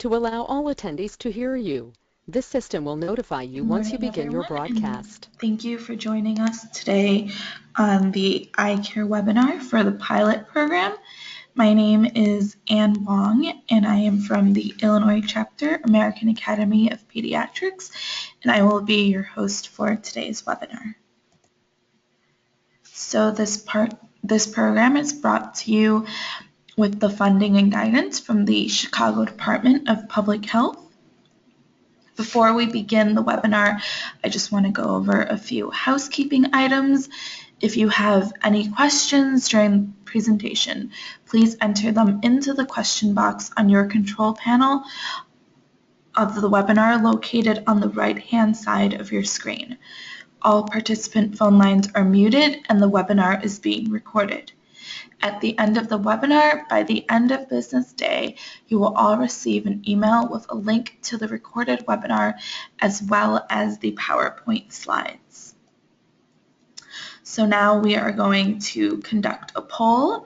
to allow all attendees to hear you. This system will notify you once you begin your broadcast. Thank you for joining us today on the ICARE webinar for the pilot program. My name is Ann Wong, and I am from the Illinois chapter, American Academy of Pediatrics, and I will be your host for today's webinar. So this program is brought to you with the funding and guidance from the Chicago Department of Public Health. Before we begin the webinar, I just want to go over a few housekeeping items. If you have any questions during the presentation, please enter them into the question box on your control panel of the webinar located on the right-hand side of your screen. All participant phone lines are muted and the webinar is being recorded. At the end of the webinar, by the end of business day, you will all receive an email with a link to the recorded webinar as well as the PowerPoint slides. So now we are going to conduct a poll.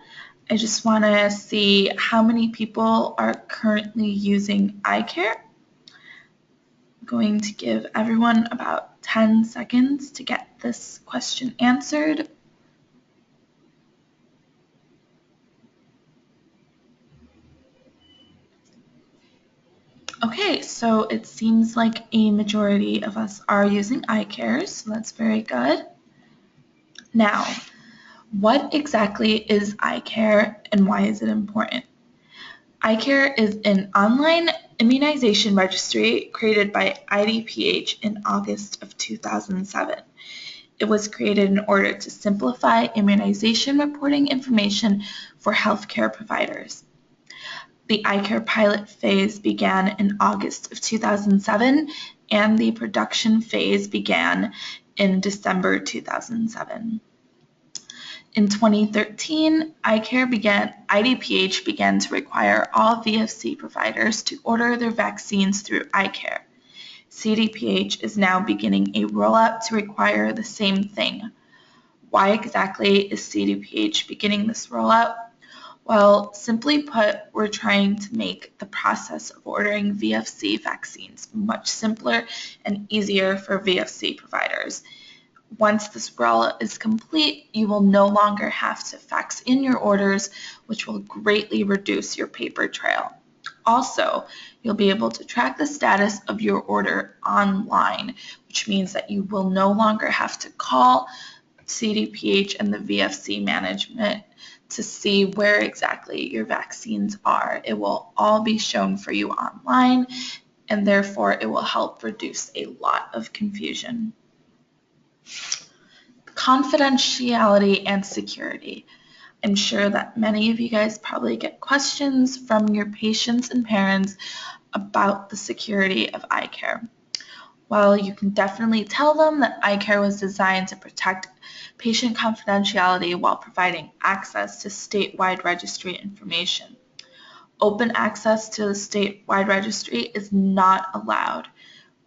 I just want to see how many people are currently using ICARE. I'm going to give everyone about 10 seconds to get this question answered. Okay, so it seems like a majority of us are using ICARE, so that's very good. Now, what exactly is ICARE and why is it important? ICARE is an online immunization registry created by IDPH in August of 2007. It was created in order to simplify immunization reporting information for healthcare providers. The ICARE pilot phase began in August of 2007, and the production phase began in December 2007. In 2013, IDPH began to require all VFC providers to order their vaccines through ICARE. CDPH is now beginning a rollout to require the same thing. Why exactly is CDPH beginning this rollout? Well, simply put, we're trying to make the process of ordering VFC vaccines much simpler and easier for VFC providers. Once this rollout is complete, you will no longer have to fax in your orders, which will greatly reduce your paper trail. Also, you'll be able to track the status of your order online, which means that you will no longer have to call CDPH and the VFC management to see where exactly your vaccines are. It will all be shown for you online, and therefore it will help reduce a lot of confusion. Confidentiality and security. I'm sure that many of you guys probably get questions from your patients and parents about the security of ICARE. Well, you can definitely tell them that ICARE was designed to protect patient confidentiality while providing access to statewide registry information. Open access to the statewide registry is not allowed.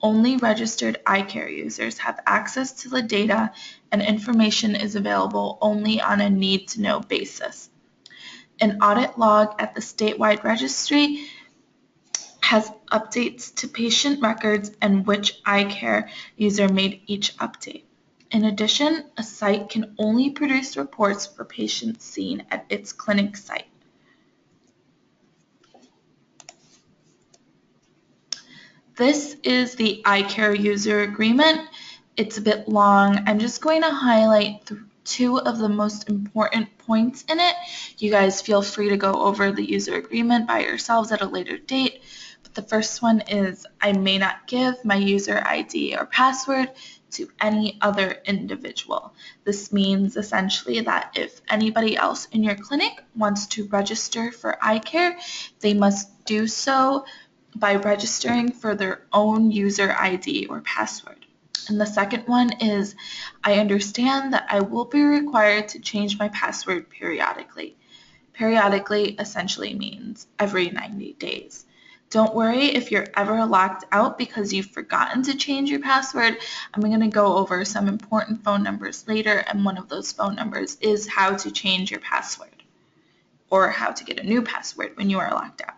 Only registered ICARE users have access to the data, and information is available only on a need-to-know basis. An audit log at the statewide registry has updates to patient records and which ICARE user made each update. In addition, a site can only produce reports for patients seen at its clinic site. This is the ICARE user agreement. It's a bit long. I'm just going to highlight two of the most important points in it. You guys feel free to go over the user agreement by yourselves at a later date. But the first one is, I may not give my user ID or password to any other individual. This means essentially that if anybody else in your clinic wants to register for ICARE, they must do so by registering for their own user ID or password. And the second one is, I understand that I will be required to change my password periodically. Periodically essentially means every 90 days. Don't worry if you're ever locked out because you've forgotten to change your password. I'm going to go over some important phone numbers later, and one of those phone numbers is how to change your password or how to get a new password when you are locked out.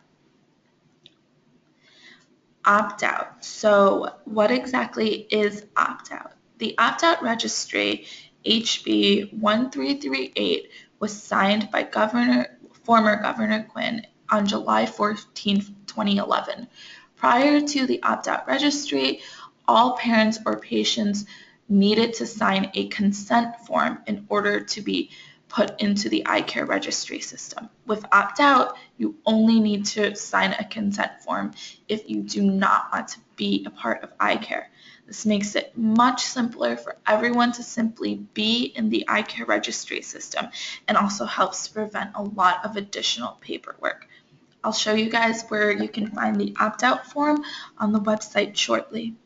Opt-out. So what exactly is opt-out? The opt-out registry, HB 1338, was signed by former Governor Quinn on July 14, 2011. Prior to the opt-out registry, all parents or patients needed to sign a consent form in order to be put into the ICARE registry system. With opt-out, you only need to sign a consent form if you do not want to be a part of ICARE. This makes it much simpler for everyone to simply be in the ICARE registry system, and also helps to prevent a lot of additional paperwork. I'll show you guys where you can find the opt-out form on the website shortly.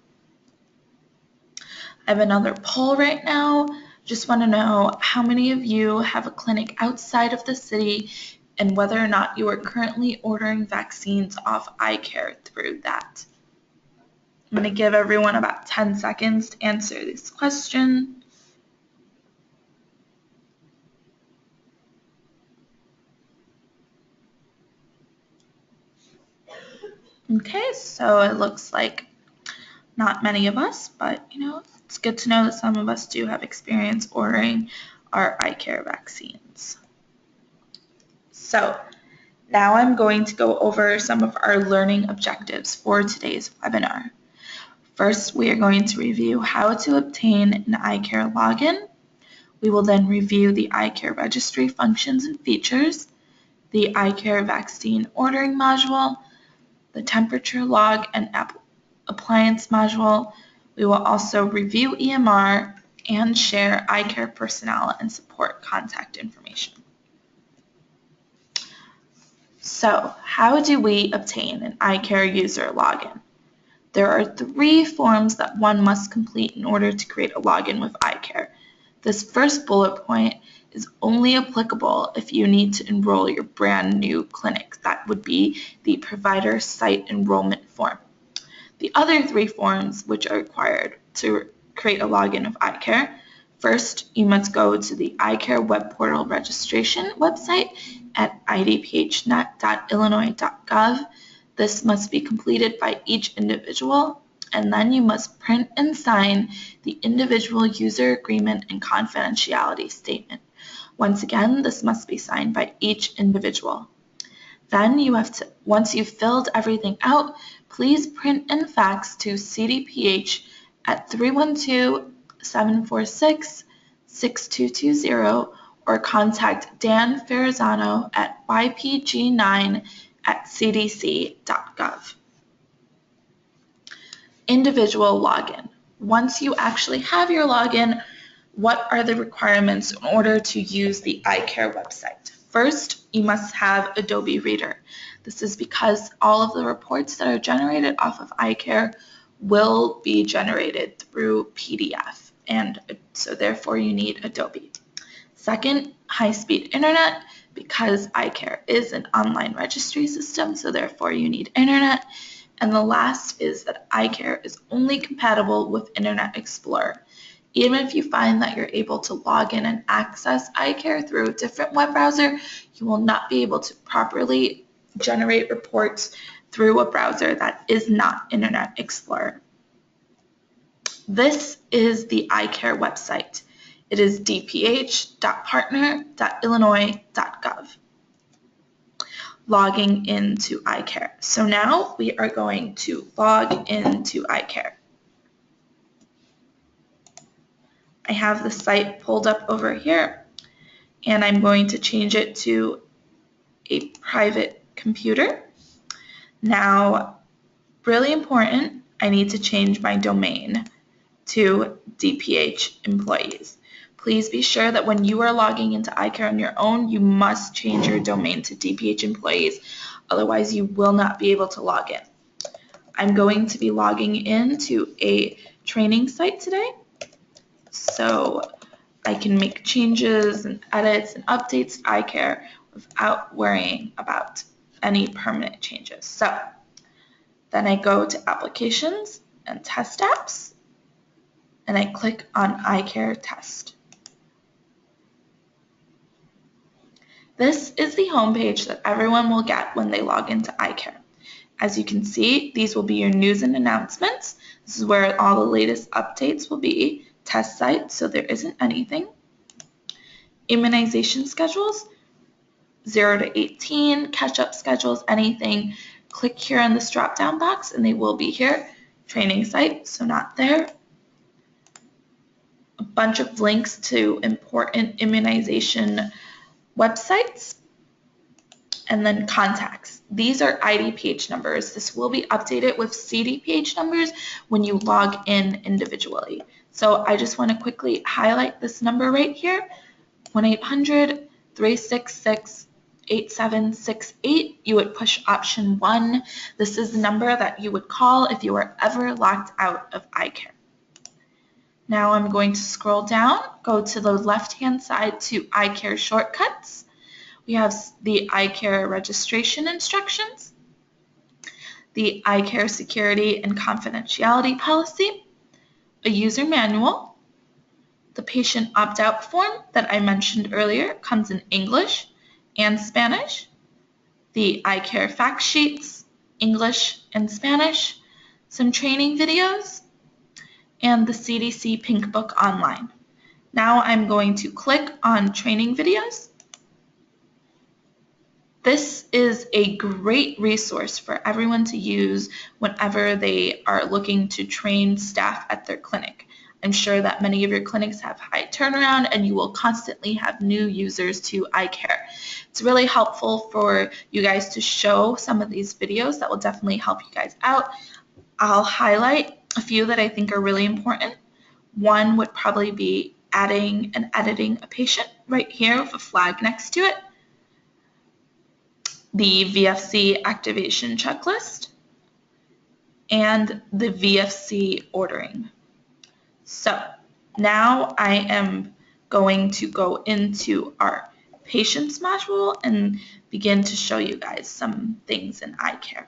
I have another poll right now. Just want to know how many of you have a clinic outside of the city and whether or not you are currently ordering vaccines off ICARE through that. I'm going to give everyone about 10 seconds to answer this question. Okay, so it looks like not many of us, but it's good to know that some of us do have experience ordering our ICARE vaccines. So now I'm going to go over some of our learning objectives for today's webinar. First, we are going to review how to obtain an ICARE login. We will then review the ICARE registry functions and features, the ICARE vaccine ordering module, the temperature log and appliance module. We will also review EMR and share ICARE personnel and support contact information. So, how do we obtain an ICARE user login? There are 3 forms that one must complete in order to create a login with ICARE. This first bullet point is only applicable if you need to enroll your brand new clinic. That would be the provider site enrollment form. The other 3 forms which are required to create a login of ICARE: first, you must go to the ICARE web portal registration website at idphnet.illinois.gov. This must be completed by each individual, and then you must print and sign the individual user agreement and confidentiality statement. Once again, this must be signed by each individual. Then once you've filled everything out, please print and fax to CDPH at 312-746-6220 or contact Dan Ferrazzano at ypg9@cdc.gov. Individual login. Once you actually have your login, what are the requirements in order to use the ICARE website? First, you must have Adobe Reader. This is because all of the reports that are generated off of ICARE will be generated through PDF, and so therefore you need Adobe. Second, high-speed internet, because ICARE is an online registry system, so therefore you need internet. And the last is that ICARE is only compatible with Internet Explorer. Even if you find that you're able to log in and access ICARE through a different web browser, you will not be able to properly generate reports through a browser that is not Internet Explorer. This is the ICARE website. It is dph.partner.illinois.gov. Logging into ICARE. So now we are going to log into ICARE. I have the site pulled up over here, and I'm going to change it to a private computer. Now, really important, I need to change my domain to DPH employees. Please be sure that when you are logging into ICARE on your own, you must change your domain to DPH employees, otherwise you will not be able to log in. I'm going to be logging into a training site today, so I can make changes and edits and updates to ICARE without worrying about any permanent changes. So then I go to Applications and Test Apps, and I click on ICARE Test. This is the homepage that everyone will get when they log into ICARE. As you can see, these will be your news and announcements. This is where all the latest updates will be. Test sites, so there isn't anything. Immunization schedules, 0 to 18, catch-up schedules, anything. Click here on this drop-down box and they will be here. Training site, so not there. A bunch of links to important immunization websites. And then contacts. These are ID page numbers. This will be updated with CD page numbers when you log in individually. So I just want to quickly highlight this number right here, 1-800-366-8768. You would push option 1. This is the number that you would call if you were ever locked out of ICARE. Now I'm going to scroll down, go to the left-hand side to ICARE shortcuts. We have the ICARE registration instructions, the ICARE security and confidentiality policy, a user manual, the patient opt-out form that I mentioned earlier comes in English and Spanish, the ICARE fact sheets, English and Spanish, some training videos, and the CDC Pink Book online. Now I'm going to click on training videos. This is a great resource for everyone to use whenever they are looking to train staff at their clinic. I'm sure that many of your clinics have high turnaround and you will constantly have new users to ICARE. It's really helpful for you guys to show some of these videos that will definitely help you guys out. I'll highlight a few that I think are really important. One would probably be adding and editing a patient right here with a flag next to it. The VFC activation checklist, and the VFC ordering. So now I am going to go into our patients module and begin to show you guys some things in ICARE.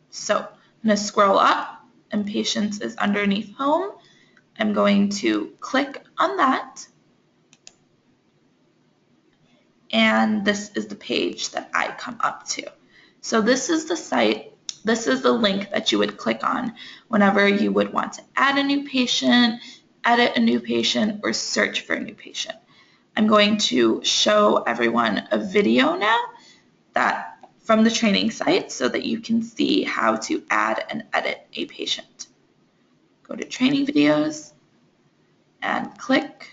So I'm going to scroll up and patients is underneath home. I'm going to click on that. And this is the page that I come up to. So this is the site, this is the link that you would click on whenever you would want to add a new patient, edit a new patient, or search for a new patient. I'm going to show everyone a video now that from the training site so that you can see how to add and edit a patient. Go to training videos and click.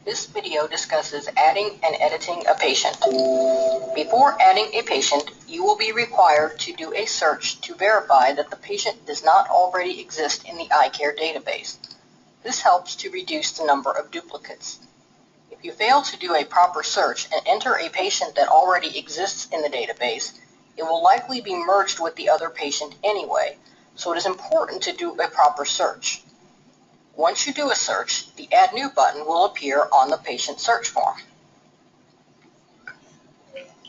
This video discusses adding and editing a patient. Before adding a patient, you will be required to do a search to verify that the patient does not already exist in the ICARE database. This helps to reduce the number of duplicates. If you fail to do a proper search and enter a patient that already exists in the database, it will likely be merged with the other patient anyway, so it is important to do a proper search. Once you do a search, the Add New button will appear on the patient search form.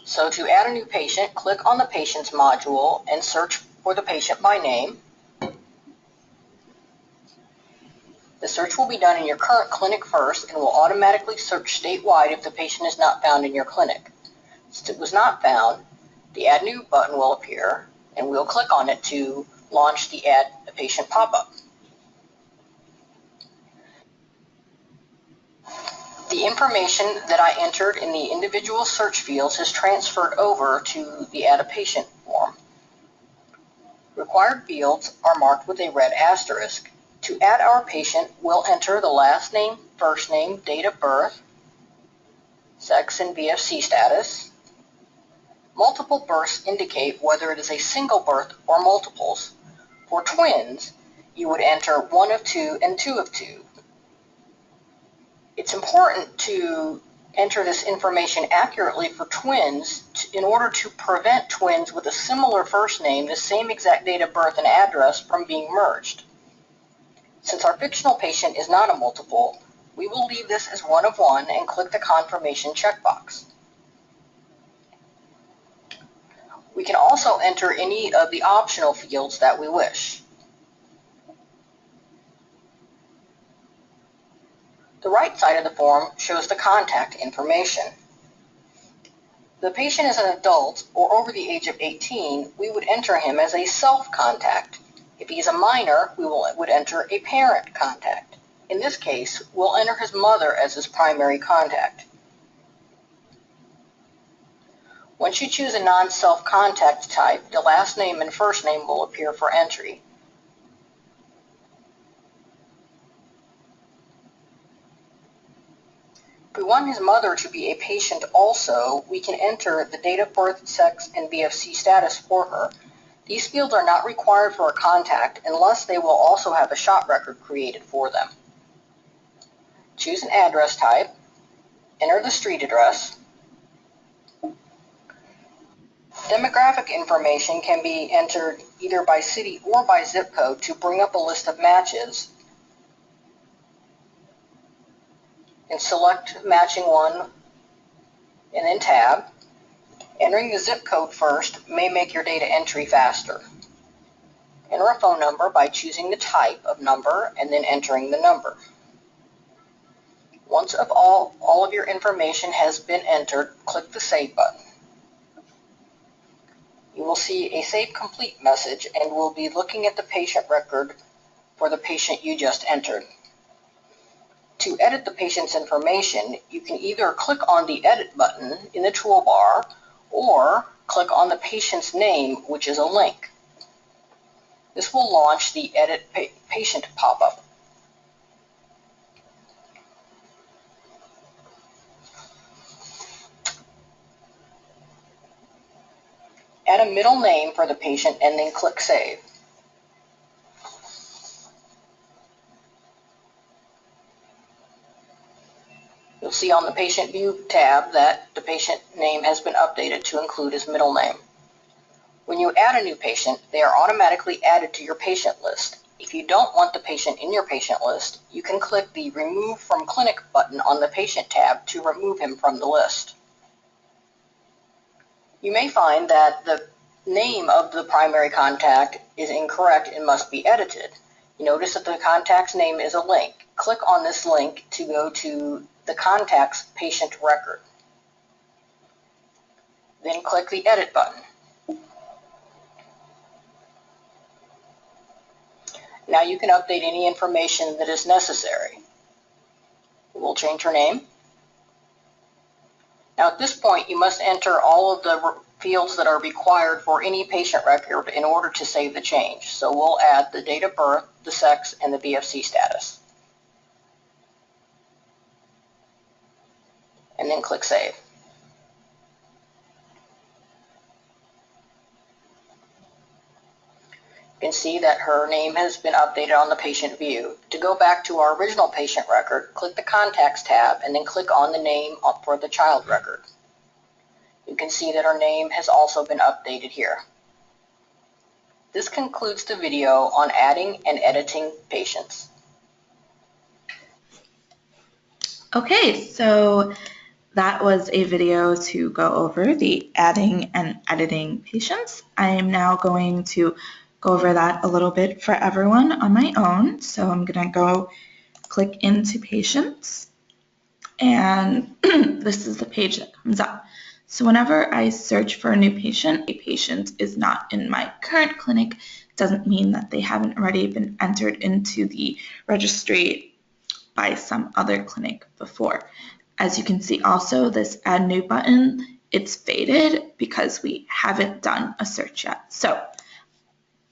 So to add a new patient, click on the Patients module and search for the patient by name. The search will be done in your current clinic first and will automatically search statewide if the patient is not found in your clinic. Since it was not found, the Add New button will appear and we'll click on it to launch the Add a Patient pop-up. The information that I entered in the individual search fields is transferred over to the Add a Patient form. Required fields are marked with a red asterisk. To add our patient, we'll enter the last name, first name, date of birth, sex, and VFC status. Multiple births indicate whether it is a single birth or multiples. For twins, you would enter 1 of 2 and 2 of 2. It's important to enter this information accurately for twins in order to prevent twins with a similar first name, the same exact date of birth and address from being merged. Since our fictional patient is not a multiple, we will leave this as one of one and click the confirmation checkbox. We can also enter any of the optional fields that we wish. The right side of the form shows the contact information. If the patient is an adult or over the age of 18, we would enter him as a self-contact. If he is a minor, we would enter a parent contact. In this case, we'll enter his mother as his primary contact. Once you choose a non-self-contact type, the last name and first name will appear for entry. If we want his mother to be a patient also, we can enter the date of birth, sex, and BFC status for her. These fields are not required for a contact unless they will also have a shot record created for them. Choose an address type, enter the street address. Demographic information can be entered either by city or by zip code to bring up a list of matches, and select matching one and then tab. Entering the zip code first may make your data entry faster. Enter a phone number by choosing the type of number and then entering the number. Once all of your information has been entered, click the Save button. You will see a Save Complete message and will be looking at the patient record for the patient you just entered. To edit the patient's information, you can either click on the Edit button in the toolbar or click on the patient's name, which is a link. This will launch the Edit Patient pop-up. Add a middle name for the patient and then click Save. You'll see on the Patient View tab that the patient name has been updated to include his middle name. When you add a new patient, they are automatically added to your patient list. If you don't want the patient in your patient list, you can click the Remove from Clinic button on the Patient tab to remove him from the list. You may find that the name of the primary contact is incorrect and must be edited. You notice that the contact's name is a link. Click on this link to go to the contact's patient record. Then click the Edit button. Now you can update any information that is necessary. We'll change her name. Now at this point, you must enter all of the fields that are required for any patient record in order to save the change. So we'll add the date of birth, the sex, and the BFC status. And then click Save. You can see that her name has been updated on the patient view. To go back to our original patient record, click the Contacts tab and then click on the name for the child record. You can see that her name has also been updated here. This concludes the video on adding and editing patients. Okay, so that was a video to go over the adding and editing patients. I am now going to go over that a little bit for everyone on my own. So I'm going to go click into patients, and this is the page that comes up. So whenever I search for a new patient, a patient is not in my current clinic. Doesn't mean that they haven't already been entered into the registry by some other clinic before. As you can see also, this Add New button, it's faded because we haven't done a search yet. So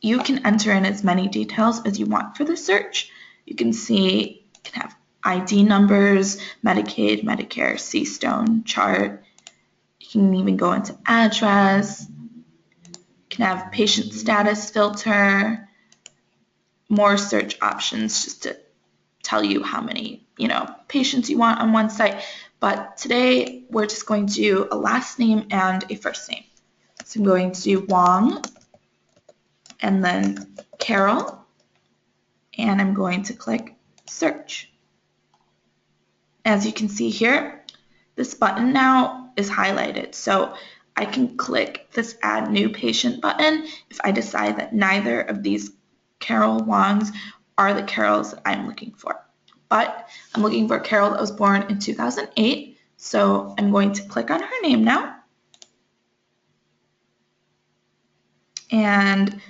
you can enter in as many details as you want for the search. You can see you can have ID numbers, Medicaid, Medicare, C-Stone, chart. You can even go into address. You can have patient status filter, more search options just to tell you how many patients you want on one site. But today we're just going to do a last name and a first name. So I'm going to do Wong and then Carol, and I'm going to click search. As you can see here, this button now is highlighted, so I can click this add new patient button if I decide that neither of these Carol Wongs are the Carols that I'm looking for. But I'm looking for a Carol that was born in 2008, so I'm going to click on her name now. And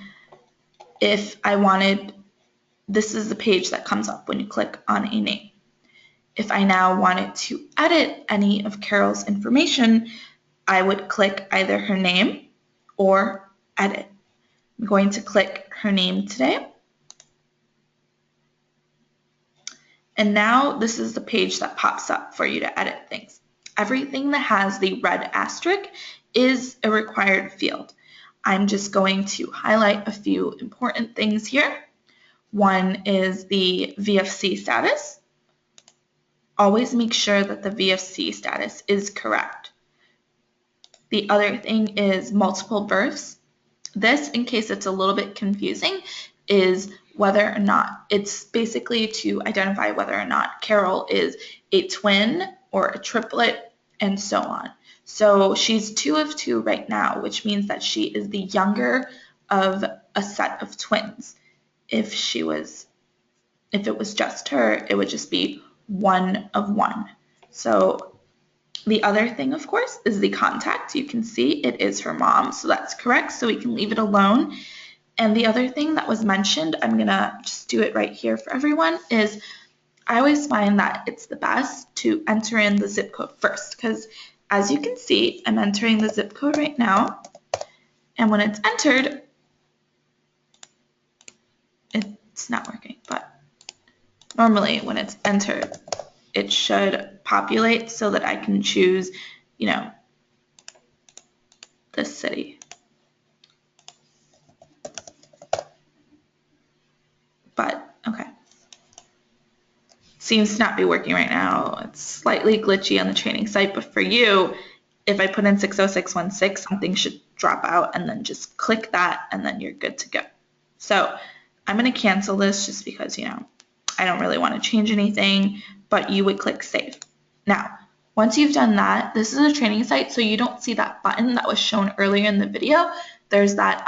if I wanted, this is the page that comes up when you click on a name. If I now wanted to edit any of Carol's information, I would click either her name or edit. I'm going to click her name today. And now this is the page that pops up for you to edit things. Everything that has the red asterisk is a required field. I'm just going to highlight a few important things here. One is the VFC status. Always make sure that the VFC status is correct. The other thing is multiple births. This, in case it's a little bit confusing, is whether or not it's basically to identify whether or not Carol is a twin or a triplet and so on. So she's 2 of 2 right now, which means that she is the younger of a set of twins. If it was just her, it would just be 1 of 1. So the other thing, of course, is the contact. You can see it is her mom, so that's correct, so we can leave it alone. And the other thing that was mentioned, I'm going to just do it right here for everyone, is I always find that it's the best to enter in the zip code first, because as you can see, I'm entering the zip code right now, and when it's entered, it's not working, but normally when it's entered, it should populate so that I can choose, this city. But, okay. Seems to not be working right now. It's slightly glitchy on the training site, but for you, if I put in 60616, something should drop out, and then just click that, and then you're good to go. So I'm going to cancel this just because, I don't really want to change anything, but you would click save. Now, once you've done that, this is a training site, so you don't see that button that was shown earlier in the video. There's that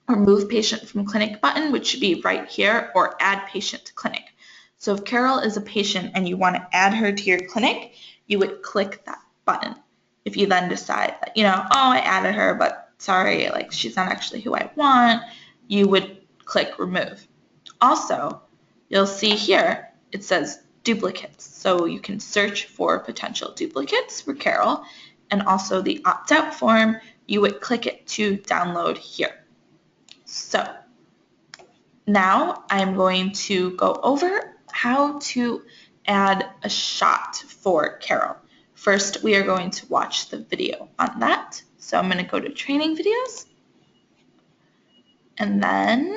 remove patient from clinic button, which should be right here, or add patient to clinic. So if Carol is a patient and you want to add her to your clinic, you would click that button. If you then decide that, I added her, but sorry, she's not actually who I want, you would click remove. Also, you'll see here, it says duplicates. So you can search for potential duplicates for Carol, and also the opt-out form, you would click it to download here. So now I'm going to go over how to add a shot for Carol. First, we are going to watch the video on that. So I'm going to go to training videos, and then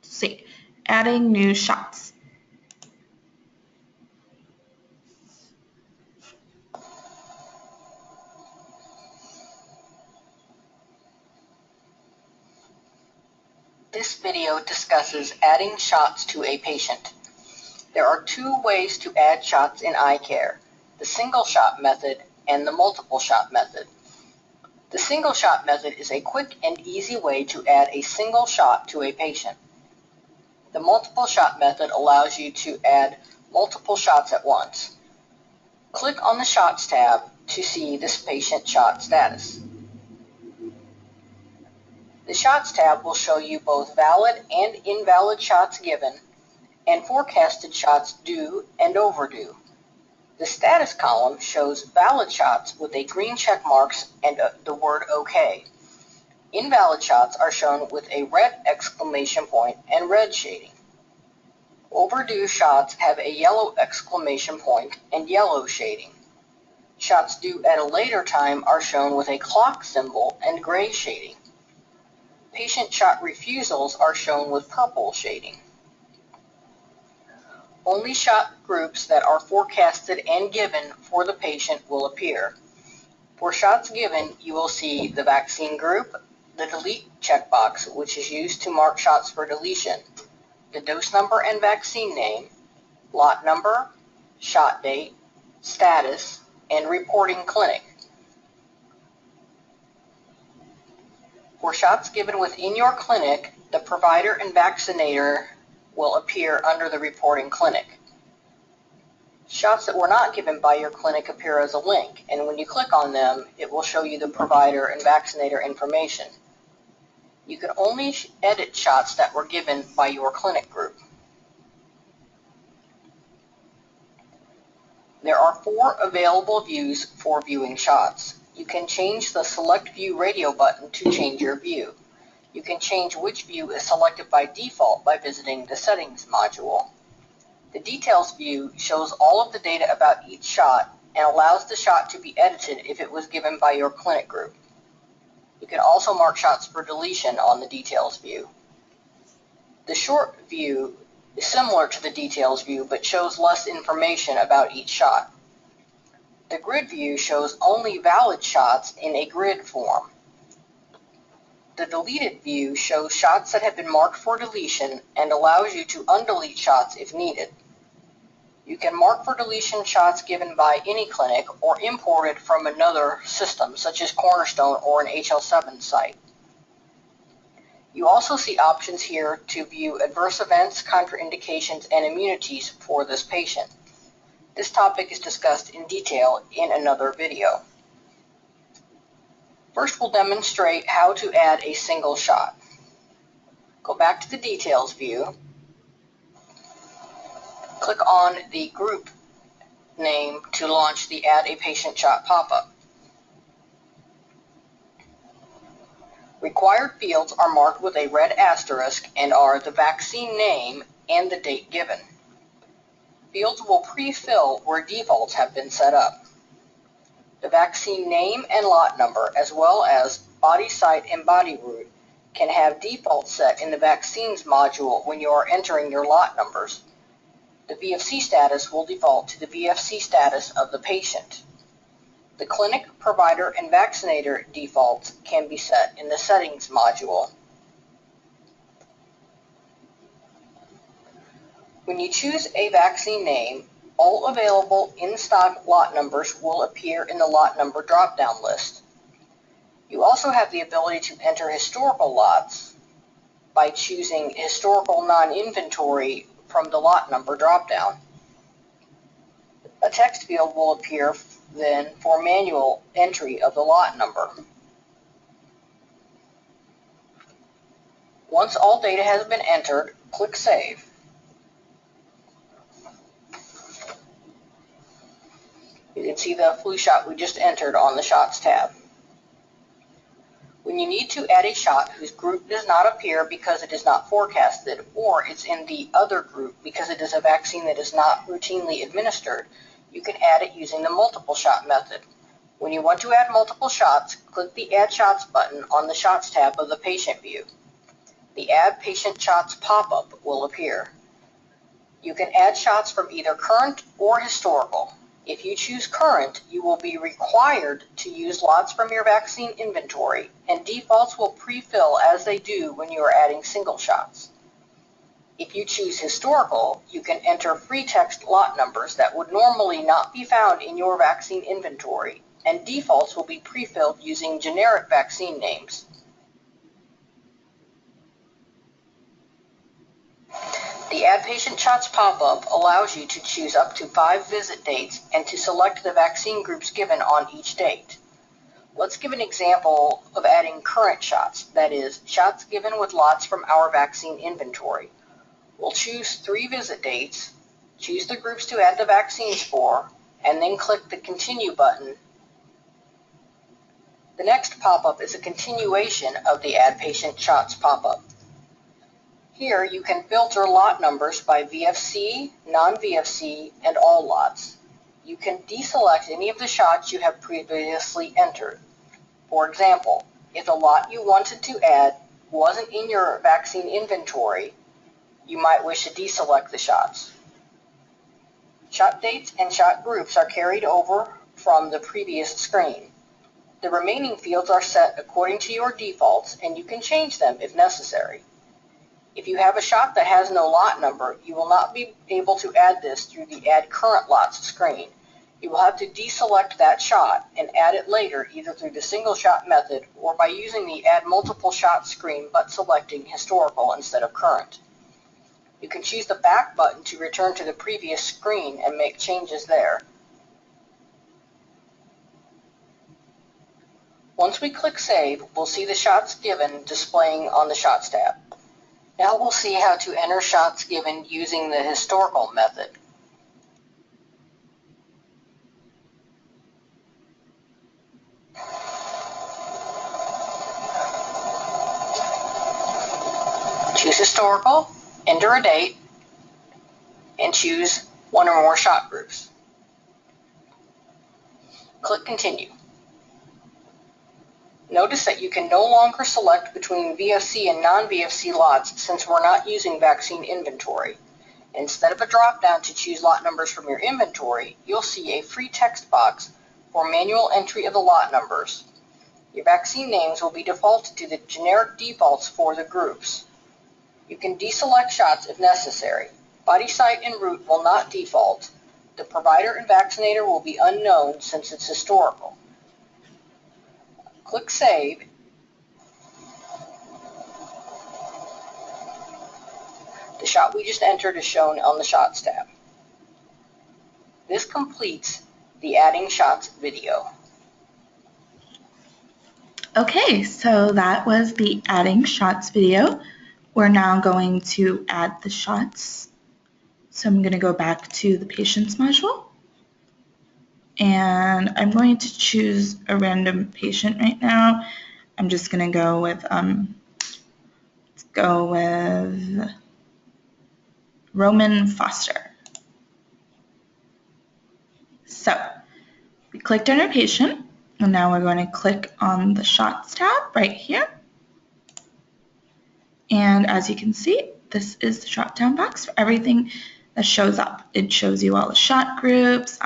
see, adding new shots. This video discusses adding shots to a patient. There are 2 ways to add shots in ICARE, the single shot method and the multiple shot method. The single shot method is a quick and easy way to add a single shot to a patient. The multiple shot method allows you to add multiple shots at once. Click on the Shots tab to see this patient shot status. The Shots tab will show you both valid and invalid shots given, and forecasted shots due and overdue. The status column shows valid shots with a green check marks and the word OK. Invalid shots are shown with a red exclamation point and red shading. Overdue shots have a yellow exclamation point and yellow shading. Shots due at a later time are shown with a clock symbol and gray shading. Patient shot refusals are shown with purple shading. Only shot groups that are forecasted and given for the patient will appear. For shots given, you will see the vaccine group, the delete checkbox, which is used to mark shots for deletion, the dose number and vaccine name, lot number, shot date, status, and reporting clinic. For shots given within your clinic, the provider and vaccinator will appear under the reporting clinic. Shots that were not given by your clinic appear as a link, and when you click on them, it will show you the provider and vaccinator information. You can only edit shots that were given by your clinic group. There are 4 available views for viewing shots. You can change the Select View radio button to change your view. You can change which view is selected by default by visiting the Settings module. The Details view shows all of the data about each shot and allows the shot to be edited if it was given by your clinic group. You can also mark shots for deletion on the Details view. The Short view is similar to the Details view but shows less information about each shot. The Grid view shows only valid shots in a grid form. The Deleted view shows shots that have been marked for deletion and allows you to undelete shots if needed. You can mark for deletion shots given by any clinic or imported from another system, such as Cornerstone or an HL7 site. You also see options here to view adverse events, contraindications, and immunities for this patient. This topic is discussed in detail in another video. First, we'll demonstrate how to add a single shot. Go back to the Details view. Click on the group name to launch the Add a Patient Shot pop-up. Required fields are marked with a red asterisk and are the vaccine name and the date given. Fields will pre-fill where defaults have been set up. The vaccine name and lot number, as well as body site and body route, can have defaults set in the Vaccines module when you are entering your lot numbers. The VFC status will default to the VFC status of the patient. The clinic, provider, and vaccinator defaults can be set in the Settings module. When you choose a vaccine name, all available in-stock lot numbers will appear in the lot number drop-down list. You also have the ability to enter historical lots by choosing historical non-inventory from the lot number drop-down. A text field will appear then for manual entry of the lot number. Once all data has been entered, click Save. You can see the flu shot we just entered on the Shots tab. When you need to add a shot whose group does not appear because it is not forecasted, or it's in the other group because it is a vaccine that is not routinely administered, you can add it using the multiple shot method. When you want to add multiple shots, click the Add Shots button on the Shots tab of the patient view. The Add Patient Shots pop-up will appear. You can add shots from either current or historical. If you choose current, you will be required to use lots from your vaccine inventory, and defaults will pre-fill as they do when you are adding single shots. If you choose historical, you can enter free text lot numbers that would normally not be found in your vaccine inventory, and defaults will be pre-filled using generic vaccine names. The Add Patient Shots pop-up allows you to choose up to 5 visit dates and to select the vaccine groups given on each date. Let's give an example of adding current shots, that is, shots given with lots from our vaccine inventory. We'll choose 3 visit dates, choose the groups to add the vaccines for, and then click the Continue button. The next pop-up is a continuation of the Add Patient Shots pop-up. Here you can filter lot numbers by VFC, non-VFC, and all lots. You can deselect any of the shots you have previously entered. For example, if the lot you wanted to add wasn't in your vaccine inventory, you might wish to deselect the shots. Shot dates and shot groups are carried over from the previous screen. The remaining fields are set according to your defaults, and you can change them if necessary. If you have a shot that has no lot number, you will not be able to add this through the Add Current Lots screen. You will have to deselect that shot and add it later either through the single shot method or by using the Add Multiple Shot screen but selecting Historical instead of Current. You can choose the back button to return to the previous screen and make changes there. Once we click Save, we'll see the shots given displaying on the Shots tab. Now we'll see how to enter shots given using the historical method. Choose Historical, enter a date, and choose one or more shot groups. Click Continue. Notice that you can no longer select between VFC and non-VFC lots since we're not using vaccine inventory. Instead of a drop-down to choose lot numbers from your inventory, you'll see a free text box for manual entry of the lot numbers. Your vaccine names will be defaulted to the generic defaults for the groups. You can deselect shots if necessary. Body site and route will not default. The provider and vaccinator will be unknown since it's historical. Click Save. The shot we just entered is shown on the Shots tab. This completes the Adding Shots video. Okay, so that was the Adding Shots video. We're now going to add the shots. So I'm going to go back to the Patients module. And I'm going to choose a random patient right now. I'm just going to go with, Roman Foster. So we clicked on our patient, and now we're going to click on the Shots tab right here. And as you can see, this is the drop-down box for everything that shows up. It shows you all the shot groups,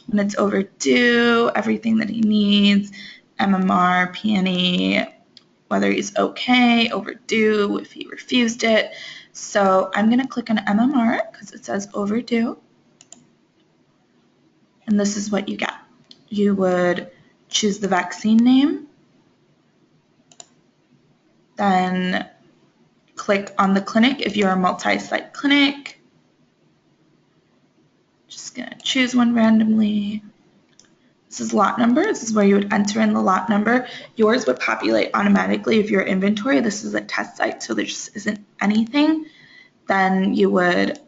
when it's overdue, everything that he needs, MMR, PNE, whether he's okay, overdue, if he refused it. So I'm going to click on MMR because it says overdue. And this is what you get. You would choose the vaccine name, then click on the clinic if you're a multi-site clinic. Just going to choose one randomly. This is lot number. This is where you would enter in the lot number. Yours would populate automatically if your inventory. This is a test site, so there just isn't anything. Then you would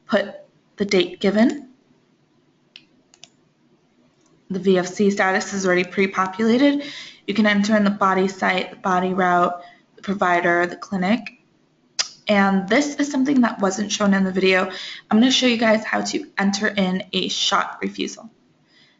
put the date given. The VFC status is already pre-populated. You can enter in the body site, the body route, the provider, the clinic. And this is something that wasn't shown in the video. I'm going to show you guys how to enter in a shot refusal.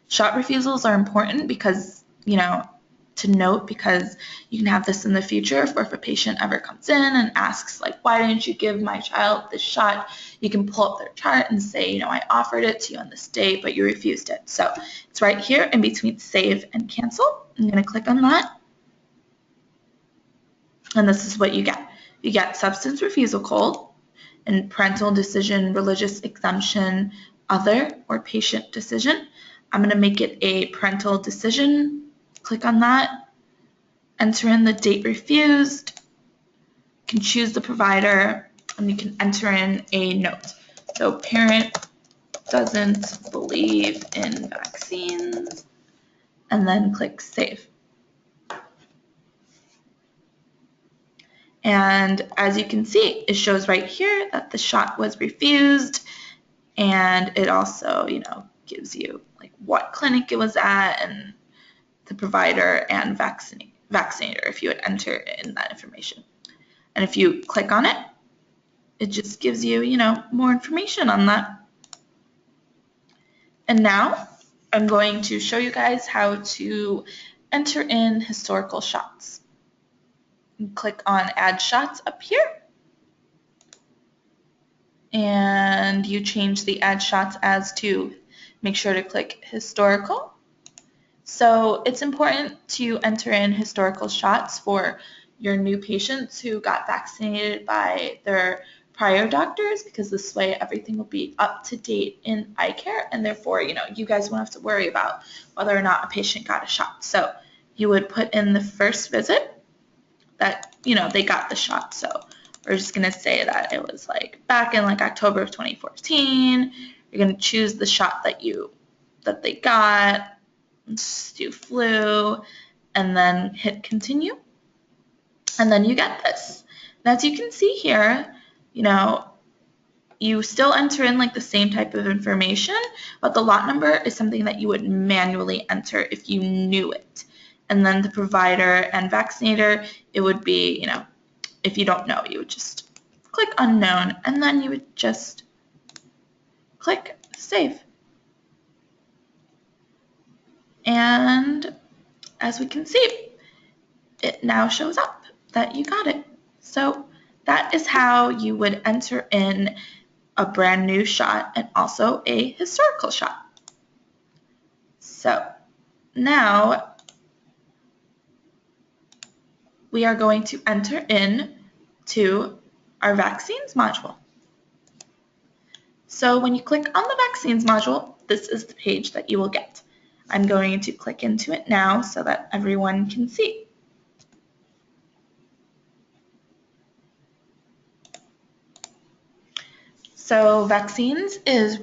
Shot refusals are important because, to note, because you can have this in the future if a patient ever comes in and asks, like, why didn't you give my child this shot? You can pull up their chart and say, I offered it to you on this date, but you refused it. So it's right here in between save and cancel. I'm going to click on that. And this is what you get. You get substance refusal code and parental decision, religious exemption, other, or patient decision. I'm going to make it a parental decision. Click on that. Enter in the date refused. You can choose the provider, and you can enter in a note. So parent doesn't believe in vaccines, and then click save. And as you can see, it shows right here that the shot was refused, and it also, gives you like what clinic it was at and the provider and vaccinator if you would enter in that information. And if you click on it, it just gives you, more information on that. And now I'm going to show you guys how to enter in historical shots. Click on Add Shots up here. And you change the Add Shots as to, make sure to click Historical. So it's important to enter in historical shots for your new patients who got vaccinated by their prior doctors, because this way everything will be up to date in ICARE, and therefore, you guys won't have to worry about whether or not a patient got a shot. So you would put in the first visit that, they got the shot. So we're just going to say that it was like back in like October of 2014. You're going to choose the shot that they got. Let's do flu, and then hit continue. And then you get this. And as you can see here, you still enter in like the same type of information, but the lot number is something that you would manually enter if you knew it. And then the provider and vaccinator, it would be, if you don't know, you would just click unknown, and then you would just click save. And as we can see, it now shows up that you got it. So that is how you would enter in a brand new shot and also a historical shot. So now we are going to enter in to our vaccines module. So when you click on the vaccines module, this is the page that you will get. I'm going to click into it now so that everyone can see. So vaccines is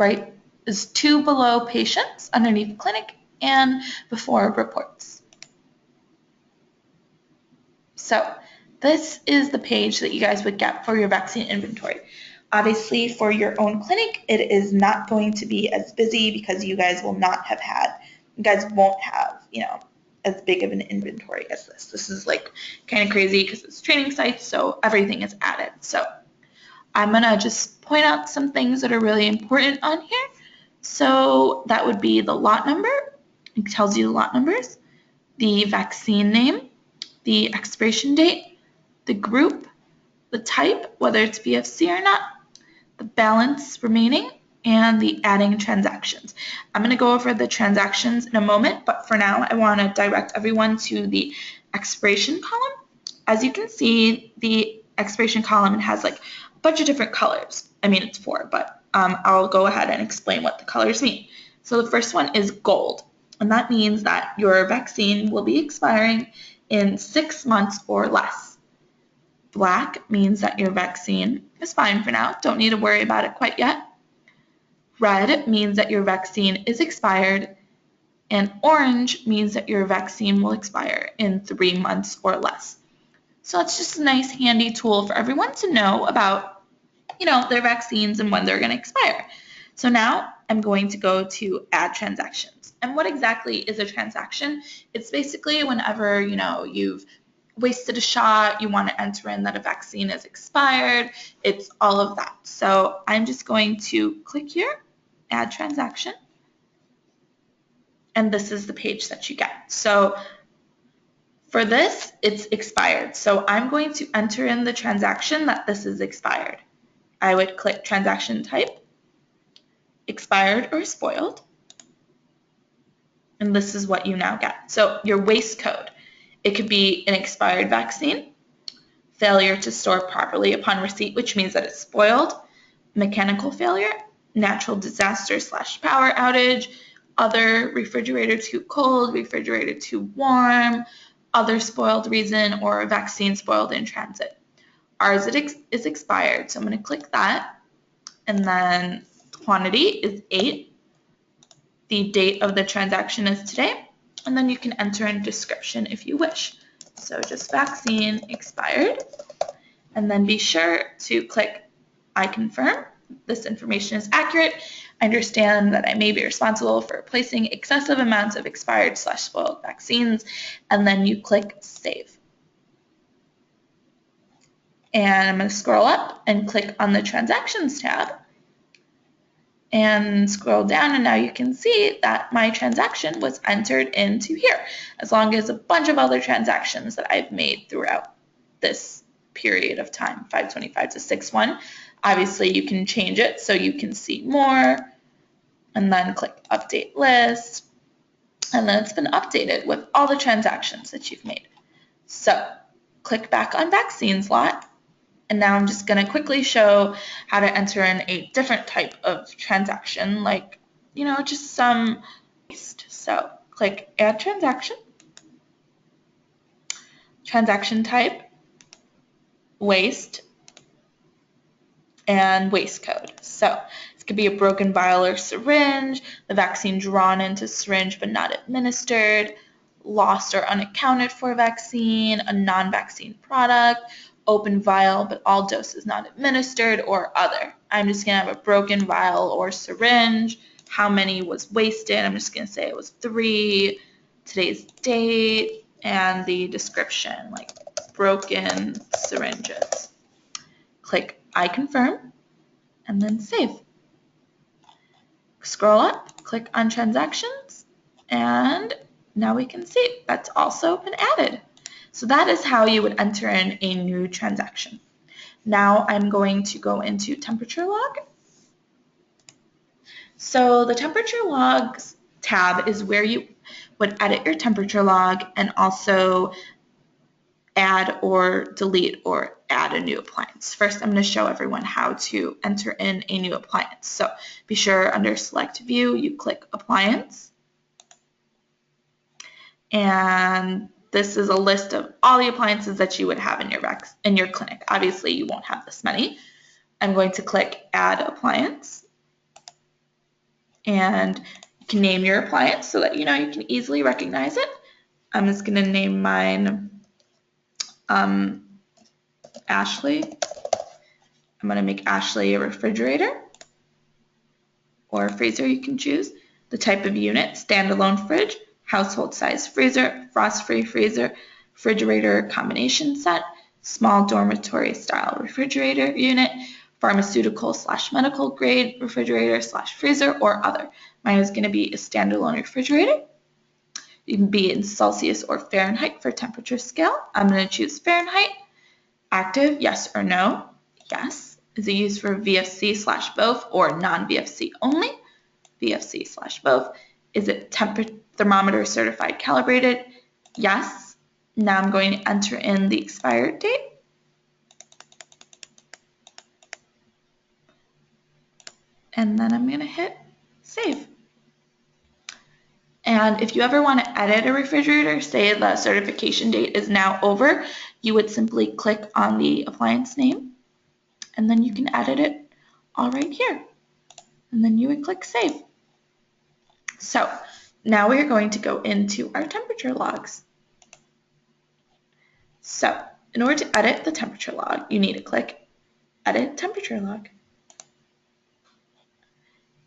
two below patients, underneath clinic, and before reports. So this is the page that you guys would get for your vaccine inventory. Obviously, for your own clinic, it is not going to be as busy because you guys won't have, as big of an inventory as this. This is like kind of crazy because it's training sites, so everything is added. So I'm going to just point out some things that are really important on here. So that would be the lot number. It tells you the lot numbers, the vaccine name, the expiration date, the group, the type, whether it's VFC or not, the balance remaining, and the adding transactions. I'm going to go over the transactions in a moment, but for now I want to direct everyone to the expiration column. As you can see, the expiration column has like a bunch of different colors. I mean, it's 4, but I'll go ahead and explain what the colors mean. So the first one is gold, and that means that your vaccine will be expiring in 6 months or less. Black means that your vaccine is fine for now. Don't need to worry about it quite yet. Red means that your vaccine is expired. And orange means that your vaccine will expire in 3 months or less. So it's just a nice handy tool for everyone to know about, their vaccines and when they're going to expire. So now I'm going to go to add transactions. And what exactly is a transaction? It's basically whenever, you've wasted a shot, you want to enter in that a vaccine is expired, it's all of that. So I'm just going to click here, add transaction, and this is the page that you get. So for this, it's expired. So I'm going to enter in the transaction that this is expired. I would click transaction type, expired or spoiled, and this is what you now get. So your waste code, it could be an expired vaccine, failure to store properly upon receipt, which means that it's spoiled, mechanical failure, natural disaster / power outage, other, refrigerator too cold, refrigerator too warm, other spoiled reason, or vaccine spoiled in transit. Ours is expired, so I'm going to click that, and then quantity is 8. The date of the transaction is today, and then you can enter in description if you wish. So just vaccine expired, and then be sure to click I confirm. This information is accurate. I understand that I may be responsible for placing excessive amounts of expired / spoiled vaccines, and then you click save. And I'm going to scroll up and click on the transactions tab and scroll down, and now you can see that my transaction was entered into here, as long as a bunch of other transactions that I've made throughout this period of time, 5/25 to 6/1. Obviously, you can change it so you can see more, and then click update list, and then it's been updated with all the transactions that you've made. So click back on vaccines lot, and now I'm just going to quickly show how to enter in a different type of transaction, like, just some waste. So click add transaction, transaction type, waste, and waste code. So it could be a broken vial or syringe, the vaccine drawn into syringe but not administered, lost or unaccounted for vaccine, a non-vaccine product, open vial but all doses not administered, or other. I'm just going to have a broken vial or syringe. How many was wasted? I'm just going to say it was 3, today's date, and the description, like broken syringes. Click I confirm, and then save. Scroll up, click on transactions, and now we can see that's also been added. So that is how you would enter in a new transaction. Now I'm going to go into temperature log. So the temperature logs tab is where you would edit your temperature log and also add or delete or add a new appliance. First, I'm going to show everyone how to enter in a new appliance. So be sure under select view, you click appliance. And this is a list of all the appliances that you would have in your clinic. Obviously, you won't have this many. I'm going to click add appliance. And you can name your appliance so that you can easily recognize it. I'm just going to name mine Ashley. I'm going to make Ashley a refrigerator or a freezer, you can choose. The type of unit, standalone fridge, household size freezer, frost-free freezer, refrigerator combination set, small dormitory style refrigerator unit, pharmaceutical/medical grade refrigerator/freezer, or other. Mine is going to be a standalone refrigerator. You can be in Celsius or Fahrenheit for temperature scale. I'm going to choose Fahrenheit. Active, yes or no? Yes. Is it used for VFC/both or non-VFC only? VFC/both. Is it thermometer certified calibrated? Yes. Now I'm going to enter in the expired date. And then I'm going to hit save. And if you ever want to edit a refrigerator, say the certification date is now over, you would simply click on the appliance name, and then you can edit it all right here. And then you would click save. So now we are going to go into our temperature logs. So in order to edit the temperature log, you need to click edit temperature log.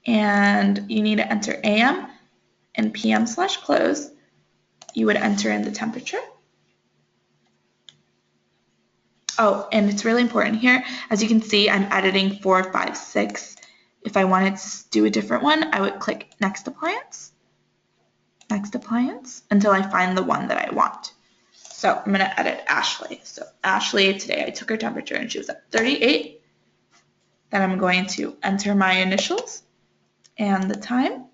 And you need to enter AM and PM/close. You would enter in the temperature. Oh, and it's really important here. As you can see, I'm editing 4, 5, 6. If I wanted to do a different one, I would click next appliance, until I find the one that I want. So I'm going to edit Ashley. So Ashley, today I took her temperature and she was at 38. Then I'm going to enter my initials and the time.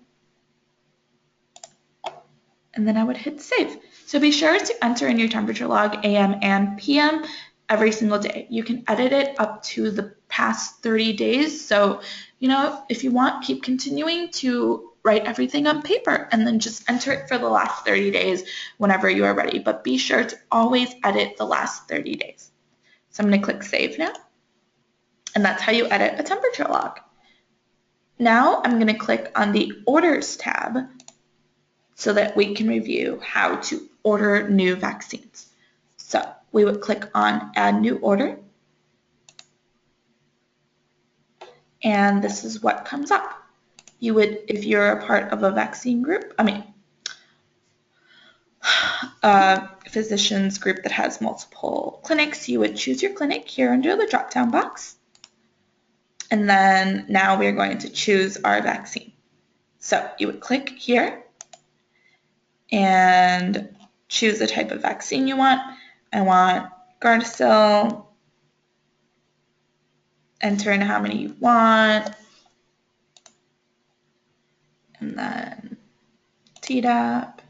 And then I would hit save. So be sure to enter in your temperature log AM and PM every single day. You can edit it up to the past 30 days. So, if you want, keep continuing to write everything on paper and then just enter it for the last 30 days whenever you are ready. But be sure to always edit the last 30 days. So I'm going to click save now. And that's how you edit a temperature log. Now I'm going to click on the orders tab so that we can review how to order new vaccines. So we would click on add new order. And this is what comes up. You would, if you're a part of a vaccine group, physicians group that has multiple clinics, you would choose your clinic here under the drop-down box. And then now we're going to choose our vaccine. So you would click here and choose the type of vaccine you want. I want Gardasil. Enter in how many you want. And then Tdap.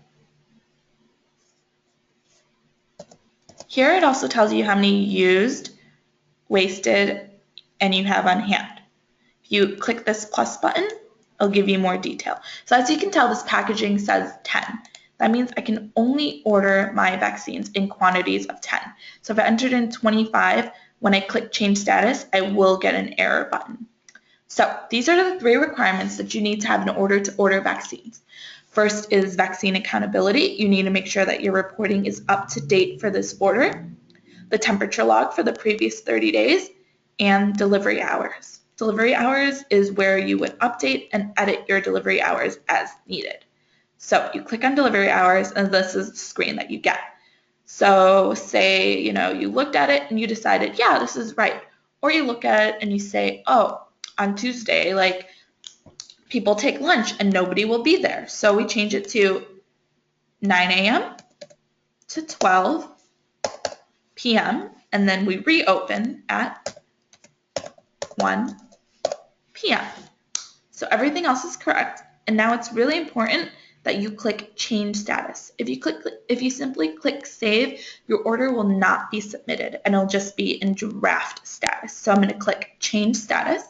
Here it also tells you how many used, wasted, and you have on hand. If you click this plus button, it'll give you more detail. So as you can tell, this packaging says 10. That means I can only order my vaccines in quantities of 10. So if I entered in 25, when I click change status, I will get an error button. So these are the 3 requirements that you need to have in order to order vaccines. First is vaccine accountability. You need to make sure that your reporting is up to date for this order, the temperature log for the previous 30 days, and delivery hours. Delivery hours is where you would update and edit your delivery hours as needed. So you click on delivery hours, and this is the screen that you get. So say, you looked at it and you decided, yeah, this is right. Or you look at it and you say, oh, on Tuesday, people take lunch and nobody will be there. So we change it to 9 a.m. to 12 p.m. and then we reopen at 1 p.m. So everything else is correct. And now it's really important that you click change status. If you simply click save, your order will not be submitted and it'll just be in draft status. So I'm going to click change status.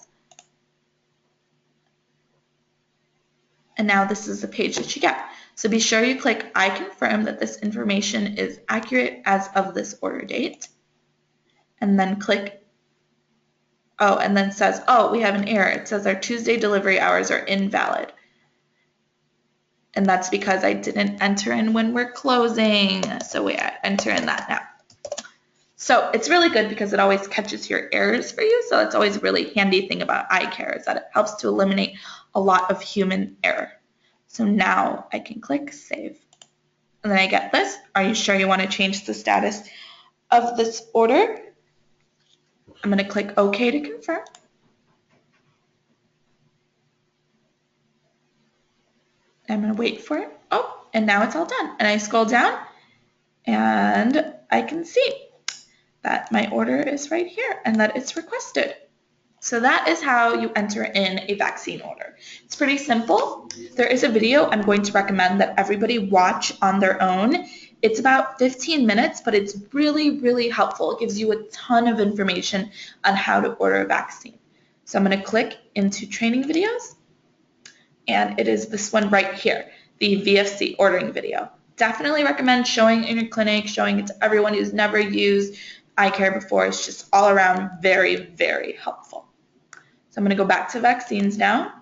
And now this is the page that you get. So be sure you click I confirm that this information is accurate as of this order date. And then click, and then says, we have an error. It says our Tuesday delivery hours are invalid. And that's because I didn't enter in when we're closing. So we enter in that now. So it's really good because it always catches your errors for you. So that's always a really handy thing about ICARE is that it helps to eliminate a lot of human error. So now I can click save. And then I get this. Are you sure you want to change the status of this order? I'm going to click OK to confirm. I'm going to wait for it. And now it's all done. And I scroll down and I can see that my order is right here and that it's requested. So that is how you enter in a vaccine order. It's pretty simple. There is a video I'm going to recommend that everybody watch on their own. It's about 15 minutes, but it's really, really helpful. It gives you a ton of information on how to order a vaccine. So I'm going to click into training videos, and it is this one right here, the VFC ordering video. Definitely recommend showing in your clinic, showing it to everyone who's never used ICARE before. It's just all around very, very helpful. So I'm going to go back to vaccines now,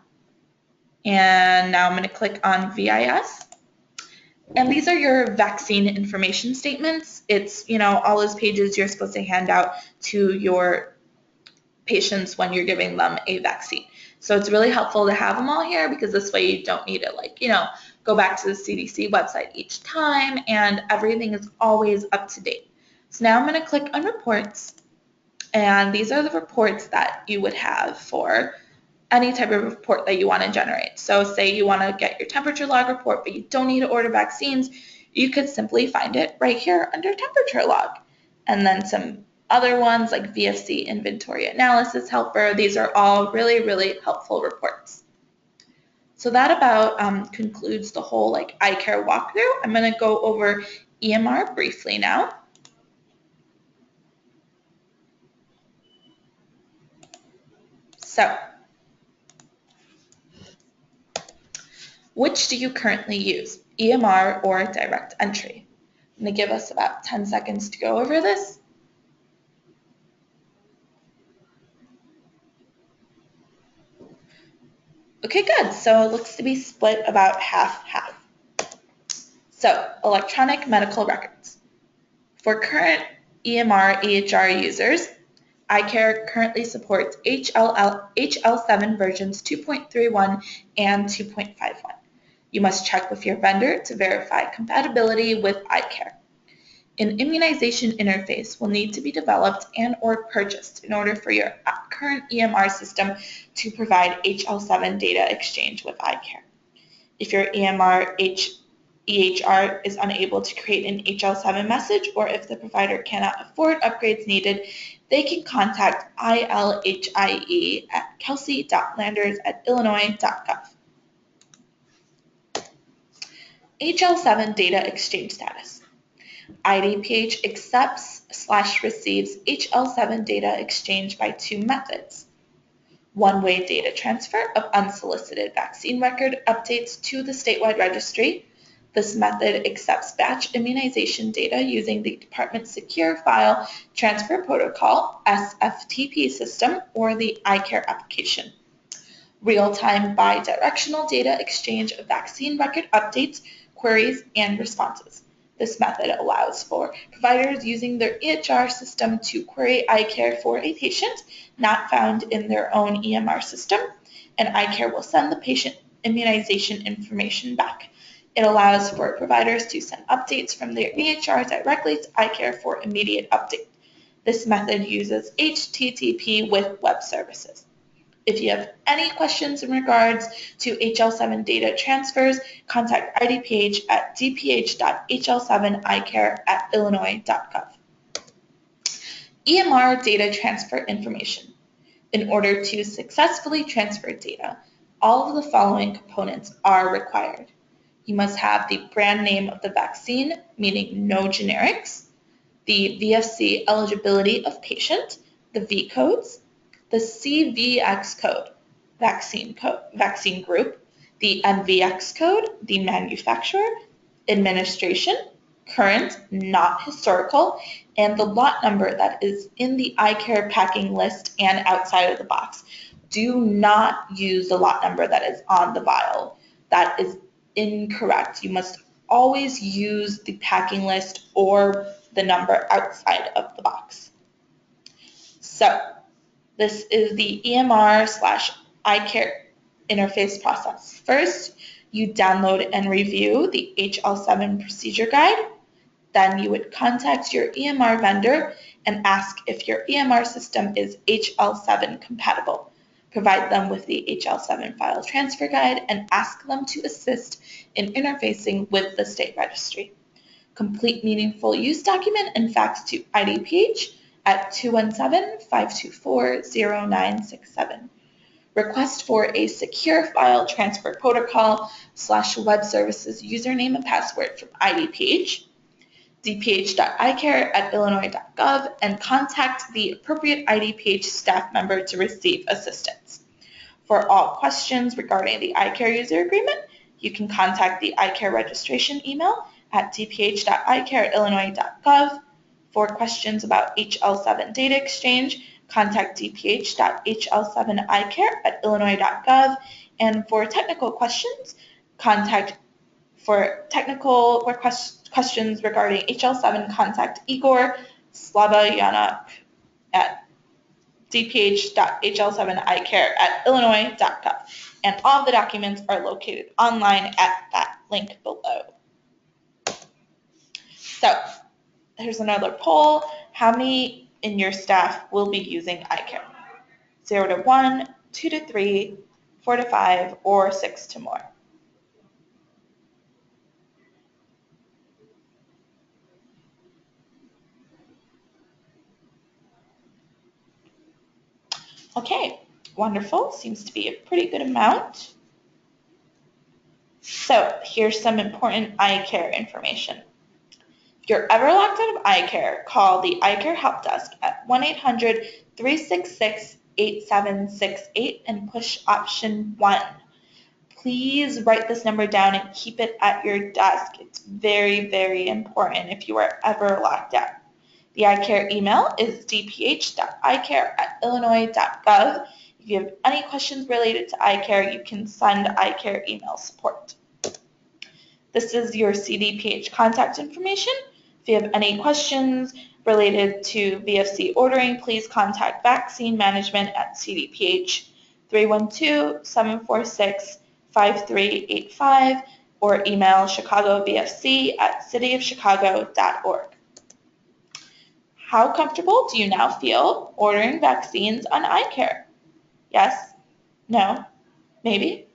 and now I'm going to click on VIS. And these are your vaccine information statements. It's, all those pages you're supposed to hand out to your patients when you're giving them a vaccine. So it's really helpful to have them all here because this way you don't need to go back to the CDC website each time, and everything is always up to date. So now I'm going to click on reports, and these are the reports that you would have for any type of report that you want to generate. So say you want to get your temperature log report, but you don't need to order vaccines, you could simply find it right here under temperature log. And then some other ones like VFC inventory analysis helper. These are all really, really helpful reports. So that about concludes the whole ICARE walkthrough. I'm going to go over EMR briefly now. So, which do you currently use, EMR or direct entry? I'm going to give us about 10 seconds to go over this. Okay, good. So it looks to be split about half-half. So, electronic medical records. For current EMR EHR users, ICARE currently supports HL7 versions 2.31 and 2.51. You must check with your vendor to verify compatibility with ICARE. An immunization interface will need to be developed and or purchased in order for your current EMR system to provide HL7 data exchange with ICARE. If your EHR is unable to create an HL7 message, or if the provider cannot afford upgrades needed, they can contact ILHIE at kelsey.landers@illinois.gov. HL7 data exchange status. IDPH accepts/receives HL7 data exchange by two methods. One-way data transfer of unsolicited vaccine record updates to the statewide registry. This method accepts batch immunization data using the Department Secure File Transfer Protocol (SFTP) system or the ICARE application. Real-time bidirectional data exchange of vaccine record updates, queries, and responses. This method allows for providers using their EHR system to query ICARE for a patient not found in their own EMR system, and ICARE will send the patient immunization information back. It allows for providers to send updates from their EHR directly to ICARE for immediate update. This method uses HTTP with web services. If you have any questions in regards to HL7 data transfers, contact IDPH at dph.hl7icare@illinois.gov. EMR data transfer information. In order to successfully transfer data, all of the following components are required. You must have the brand name of the vaccine, meaning no generics, the VFC eligibility of patient, the V codes, the CVX code, vaccine group, the MVX code, the manufacturer, administration, current, not historical, and the lot number that is in the ICARE packing list and outside of the box. Do not use the lot number that is on the vial. That is incorrect. You must always use the packing list or the number outside of the box. So this is the EMR/ICARE interface process. First, you download and review the HL7 procedure guide. Then you would contact your EMR vendor and ask if your EMR system is HL7 compatible. Provide them with the HL7 file transfer guide and ask them to assist in interfacing with the state registry. Complete meaningful use document and fax to IDPH at 217-524-0967. Request for a secure file transfer protocol/web services username and password from IDPH, dph.icare@illinois.gov, and contact the appropriate IDPH staff member to receive assistance. For all questions regarding the ICARE user agreement, you can contact the ICARE registration email at dph.icare@illinois.gov. For questions about HL7 data exchange, contact dph.hl7icare@illinois.gov. And for technical questions, questions regarding HL7, contact Igor Slavayanuk at dph.hl7icare@illinois.gov. And all the documents are located online at that link below. So here's another poll. How many in your staff will be using ICARE? 0 to 1, 2 to 3, 4 to 5, or 6 to more? Okay, wonderful. Seems to be a pretty good amount. So here's some important ICARE information. If you're ever locked out of ICARE, call the ICARE help desk at 1-800-366-8768 and push option 1. Please write this number down and keep it at your desk. It's very, very important if you are ever locked out. The ICARE email is dph.icare@illinois.gov. If you have any questions related to ICARE, you can send ICARE email support. This is your CDPH contact information. If you have any questions related to VFC ordering, please contact Vaccine Management at CDPH 312-746-5385 or email chicagovfc@cityofchicago.org. How comfortable do you now feel ordering vaccines on ICARE? Yes? No? Maybe?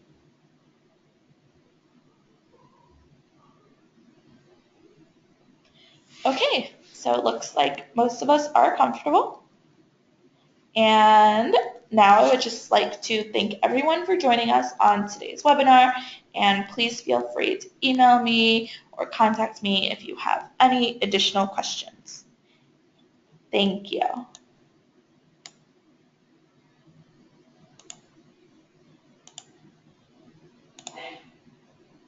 Okay, so it looks like most of us are comfortable. And now I would just like to thank everyone for joining us on today's webinar, and please feel free to email me or contact me if you have any additional questions. Thank you.